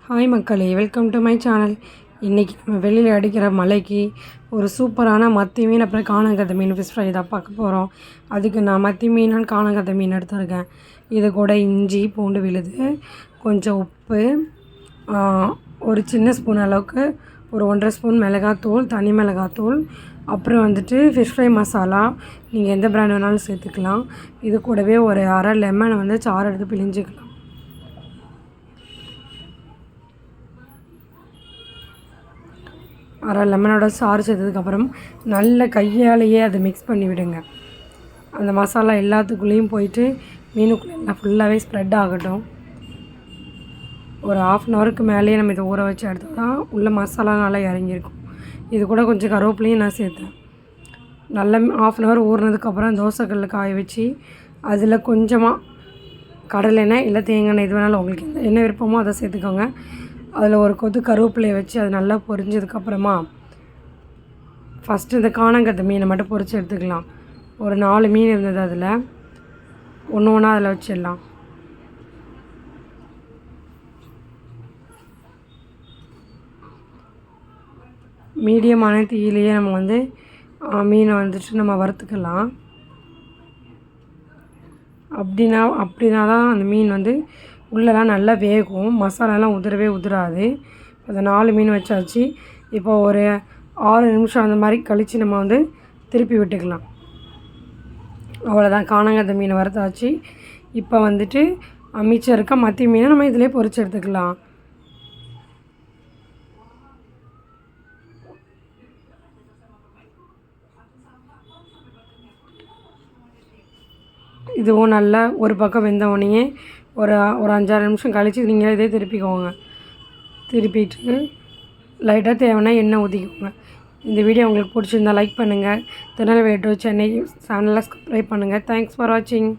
Hi மக்களே, welcome to my channel. இன்றைக்கி நம்ம வெளியில் அடிக்கிற மலைக்கு ஒரு சூப்பரான மத்தி மீன் அப்புறம் காணங்கத்தை மீன் ஃபிஷ் ஃப்ரை தான் பார்க்க போகிறோம். அதுக்கு நான் மத்தி மீன் காணங்கத்தை மீன் எடுத்துருக்கேன். இது கூட இஞ்சி பூண்டு விழுது, கொஞ்சம் உப்பு, ஒரு சின்ன ஸ்பூன் அளவுக்கு ஒரு 1.5 ஸ்பூன் மிளகாத்தூள், தனி மிளகாத்தூள், அப்புறம் வந்துட்டு ஃபிஷ் ஃப்ரை மசாலா. நீங்கள் எந்த பிராண்ட் வேணாலும் சேர்த்துக்கலாம். இது கூடவே ஒரு அரை லெமனை வந்து சாறு எடுத்து பிழிஞ்சிக்கலாம். அரை லெமனோட சாறு சேர்த்ததுக்கப்புறம் நல்ல கையாலேயே அதை மிக்ஸ் பண்ணி விடுங்க. அந்த மசாலா எல்லாத்துக்குள்ளேயும் போயிட்டு மீனுக்குள்ளே எல்லாம் ஃபுல்லாகவே ஸ்ப்ரெட் ஆகட்டும். ஒரு 1/2 ஹவருக்கு மேலேயே நம்ம இதை ஊற வச்சு எடுத்தால் தான் உள்ள மசாலா நல்லா இறங்கியிருக்கும். இது கூட கொஞ்சம் கருவேப்பிலையும் நான் சேர்த்தேன். நல்லா 1/2 ஹவர் ஊறினதுக்கப்புறம் தோசைக்கல்ல காய வச்சு அதில் கொஞ்சமாக கடலெண்ணெய் இல்லை தேங்காய் எண்ணெய், இது வேணாலும் உங்களுக்கு என்ன விருப்பமோ அதை சேர்த்துக்கோங்க. அதில் ஒரு கொத்து கருவேப்பிலையை வச்சு அது நல்லா பொரிஞ்சதுக்கப்புறமா ஃபஸ்ட்டு இந்த காணங்கத்தை மீனை மட்டும் பொரித்து எடுத்துக்கலாம். ஒரு 4 மீன் இருந்தது, அதில் ஒன்று ஒன்றா அதில் வச்சிடலாம். மீடியமான தீயிலேயே நம்ம வந்து மீனை வந்துட்டு நம்ம வறுத்துக்கலாம். அப்படின்னா தான் அந்த மீன் வந்து உள்ளெல்லாம் நல்லா வேகும், மசாலாலாம் உதிரவே உதிராது. அதை 4 மீன் வச்சாச்சு. இப்போ ஒரு 6 நிமிஷம் அந்த மாதிரி கழித்து நம்ம வந்து திருப்பி விட்டுக்கலாம். அவ்வளோதான், காணங்கத்தை மீனை வறுத்தாச்சு. இப்போ வந்துட்டு மிச்சம் இருக்க மத்தி மீனை நம்ம இதிலே பொரிச்சு எடுத்துக்கலாம். இதுவும் நல்லா ஒரு பக்கம் வெந்தவொடனே ஒரு 5-6 நிமிஷம் கழித்து நீங்கள் இதே திருப்பிக்கோங்க. திருப்பிட்டு லைட்டாக தேவைன்னா எண்ணெய் ஊற்றிக்கோங்க. இந்த வீடியோ உங்களுக்கு பிடிச்சிருந்தால் லைக் பண்ணுங்கள். திருநெல்வேலி டு சென்னை சேனலை சப்ஸ்கிரைப் பண்ணுங்கள். தேங்க்ஸ் ஃபார் வாட்சிங்.